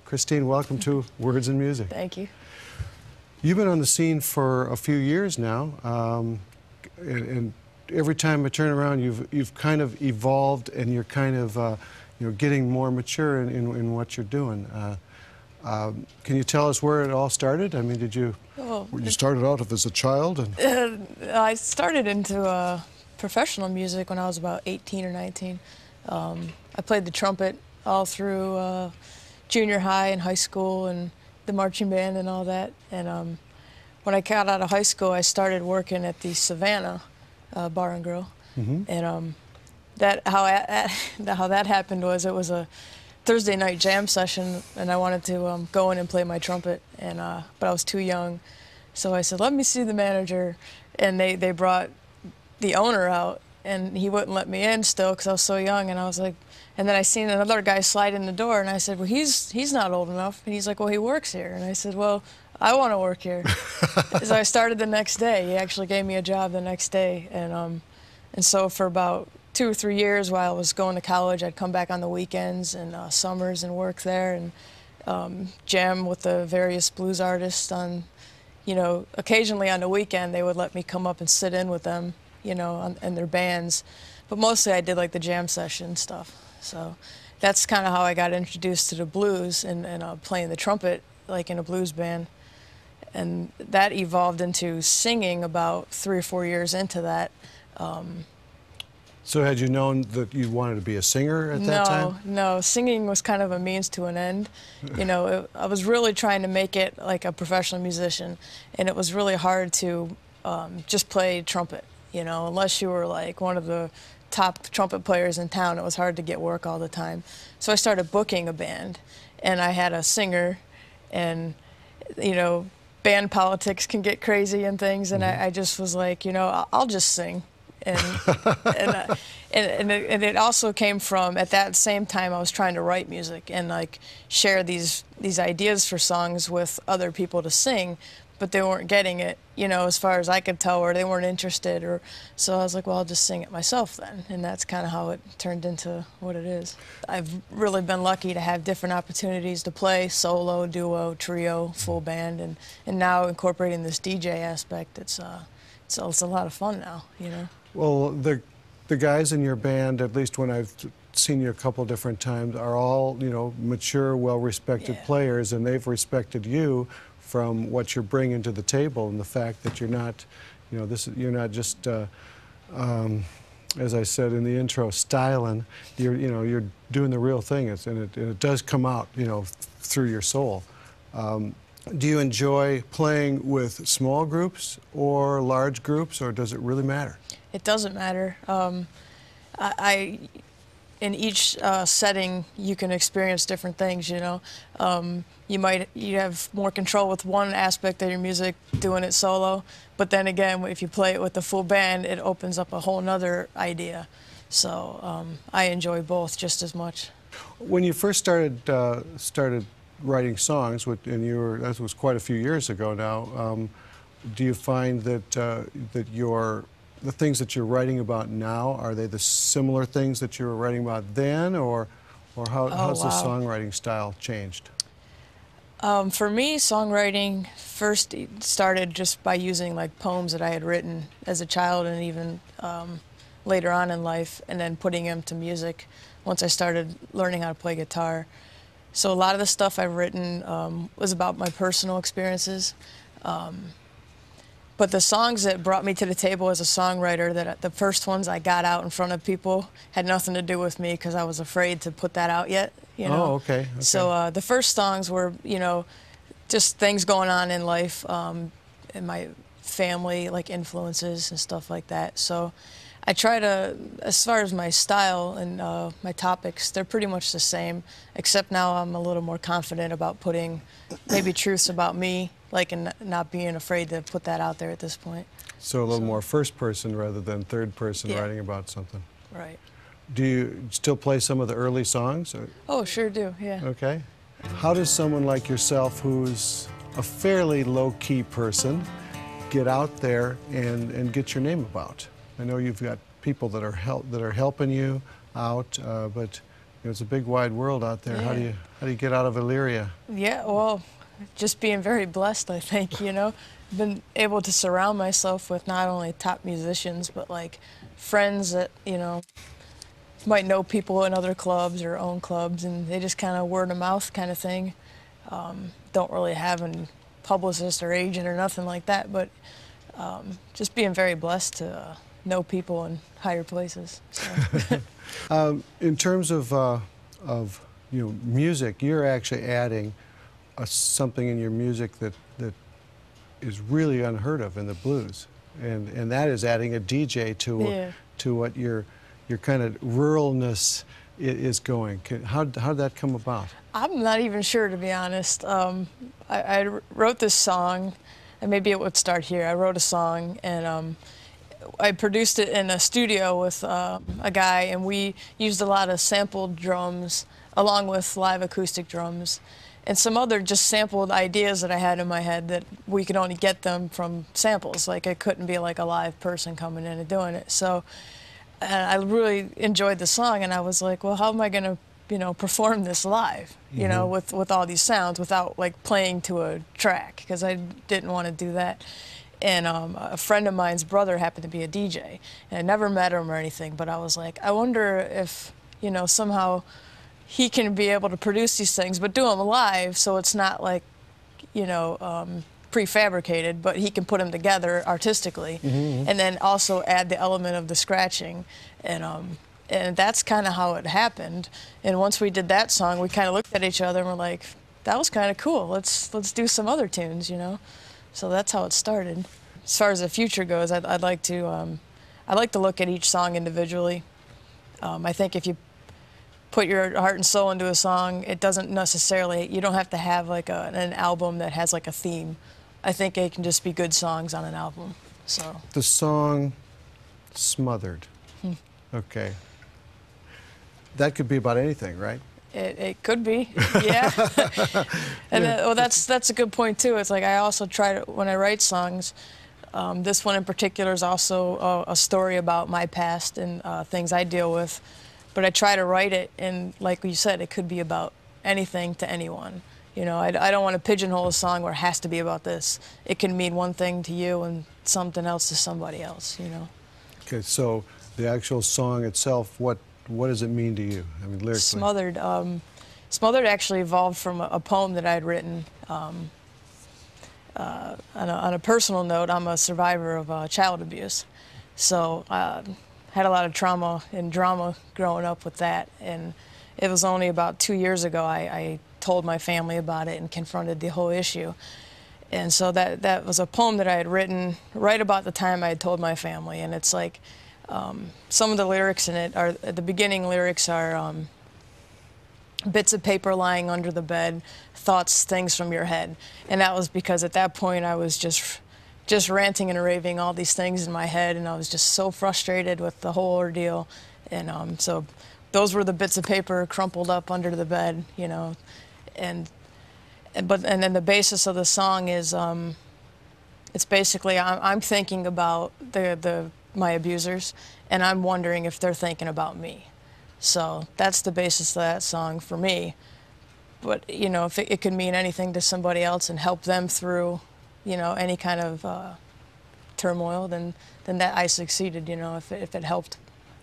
Kristine, welcome to Words and Music. Thank you. You've been on the scene for a few years now, and every time I turn around, you've kind of evolved, and you're kind of getting more mature in what you're doing. Can you tell us where it all started? I mean, did you started out as a child? I started into professional music when I was about 18 or 19. I played the trumpet all through junior high and high school and the marching band and all that. And when I got out of high school, I started working at the Savannah Bar and Grill. Mm-hmm. And how that happened was it was a Thursday night jam session, and I wanted to go in and play my trumpet, and but I was too young. So I said, let me see the manager, and they brought the owner out, and he wouldn't let me in still because I was so young, and I was like, and then I seen another guy slide in the door, and I said, well, he's not old enough, and he's like, well, he works here, and I said, well, I want to work here. So I started the next day. He actually gave me a job the next day, and so for about 2 or 3 years while I was going to college, I'd come back on the weekends and summers and work there and jam with the various blues artists on, occasionally on the weekend they would let me come up and sit in with them, in their bands. But mostly I did like the jam session stuff. So that's kind of how I got introduced to the blues and playing the trumpet like in a blues band. And that evolved into singing about 3 or 4 years into that. So had you known that you wanted to be a singer at that time? No, singing was kind of a means to an end. I was really trying to make it like a professional musician, and it was really hard to just play trumpet, unless you were like one of the top trumpet players in town. It was hard to get work all the time. So I started booking a band, and I had a singer, and band politics can get crazy and things, and I just was like, I'll just sing. And it also came from, at that same time, I was trying to write music and like share these ideas for songs with other people to sing, but they weren't getting it, as far as I could tell, or they weren't interested, or so I was like, well, I'll just sing it myself then, and that's kind of how it turned into what it is. I've really been lucky to have different opportunities to play solo, duo, trio, full band, and now incorporating this DJ aspect, it's a lot of fun now, Well, the guys in your band, at least when I've seen you a couple different times, are all, mature, well-respected players, and they've respected you from what you're bringing to the table, and the fact that you're not, you're not just, as I said in the intro, styling. You're doing the real thing, and it does come out, through your soul. Do you enjoy playing with small groups or large groups, or does it really matter? It doesn't matter. In each setting, you can experience different things, You have more control with one aspect of your music, doing it solo, but then again, if you play it with the full band, it opens up a whole nother idea. So I enjoy both just as much. When you first started writing songs, and that was quite a few years ago now, do you find that the things that you're writing about now, are they the similar things that you were writing about then, or how's the songwriting style changed? For me, songwriting first started just by using like poems that I had written as a child and even later on in life, and then putting them to music once I started learning how to play guitar. So a lot of the stuff I've written was about my personal experiences. But the songs that brought me to the table as a songwriter, the first ones I got out in front of people, had nothing to do with me because I was afraid to put that out yet. Oh, okay. So the first songs were, just things going on in life, in my family, like influences and stuff like that. So I try to, as far as my style and my topics, they're pretty much the same, except now I'm a little more confident about putting maybe truths about me, like, and not being afraid to put that out there at this point. So a little more first person rather than third person writing about something. Right. Do you still play some of the early songs? Or? Oh, sure do, yeah. Okay. How does someone like yourself, who's a fairly low-key person, get out there and get your name about? I know you've got people that are helping you out, but it's a big wide world out there. Yeah. How do you get out of Illyria? Yeah, well, just being very blessed, I think, you know. Been able to surround myself with not only top musicians, but like friends that, you know, might know people in other clubs or own clubs, and they just kind of word of mouth kind of thing. Don't really have a publicist or agent or nothing like that, but just being very blessed to know people in higher places. So. In terms of music, you're actually adding something in your music that is really unheard of in the blues, and that is adding a DJ to what your kind of ruralness is going. How'd that come about? I'm not even sure, to be honest. I wrote this song, and maybe it would start here. I wrote a song, and I produced it in a studio with a guy, and we used a lot of sampled drums along with live acoustic drums and some other just sampled ideas that I had in my head that we could only get them from samples. Like, it couldn't be like a live person coming in and doing it. So I really enjoyed the song, and I was like, well, how am I going to, you know, perform this live, you know, with all these sounds without like playing to a track, because I didn't want to do that. And a friend of mine's brother happened to be a DJ, and I never met him or anything, but I was like, I wonder if, you know, somehow he can be able to produce these things, but do them live, so it's not like, you know, prefabricated, but he can put them together artistically, and then also add the element of the scratching, and that's kind of how it happened. And once we did that song, we kind of looked at each other and we're like, that was kind of cool. Let's do some other tunes, you know. So that's how it started. As far as the future goes, I'd like to look at each song individually. I think if you put your heart and soul into a song, it doesn't necessarily, you don't have to have like an album that has like a theme. I think it can just be good songs on an album. So the song Smothered. Okay. That could be about anything, right? It could be, yeah. And well, that's a good point too. It's like I also try to, when I write songs, this one in particular is also a story about my past and things I deal with. But I try to write it, and like you said, it could be about anything to anyone. You know, I don't want to pigeonhole a song where it has to be about this. It can mean one thing to you and something else to somebody else, you know. Okay, so the actual song itself, what does it mean to you? I mean, lyrically. Smothered. Smothered actually evolved from a poem that I had written. On a personal note, I'm a survivor of child abuse. So had a lot of trauma and drama growing up with that, and it was only about 2 years ago I told my family about it and confronted the whole issue. And so that was a poem that I had written right about the time I had told my family, and it's like some of the lyrics in it are, the beginning lyrics are bits of paper lying under the bed, thoughts, things from your head. And that was because at that point I was just ranting and raving all these things in my head, and I was just so frustrated with the whole ordeal. And so those were the bits of paper crumpled up under the bed, you know. And then the basis of the song is it's basically I'm thinking about my abusers, and I'm wondering if they're thinking about me. So that's the basis of that song for me. But you know, if it could mean anything to somebody else and help them through, you know, any kind of turmoil, then that I succeeded, you know, if it helped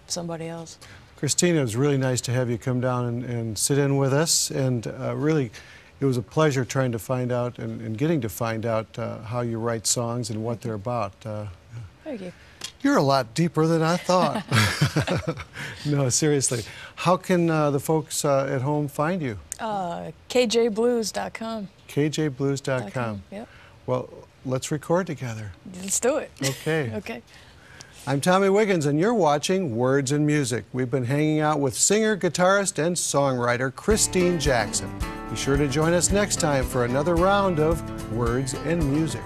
somebody else. Kristine, it was really nice to have you come down and sit in with us, and really it was a pleasure trying to find out and getting to find out how you write songs and what they're about. Thank you. You're a lot deeper than I thought. No, seriously. How can the folks at home find you? KJBlues.com. KJBlues.com. Yep. Well, let's record together. Let's do it. Okay. Okay. I'm Tommy Wiggins, and you're watching Words and Music. We've been hanging out with singer, guitarist, and songwriter Kristine Jackson. Be sure to join us next time for another round of Words and Music.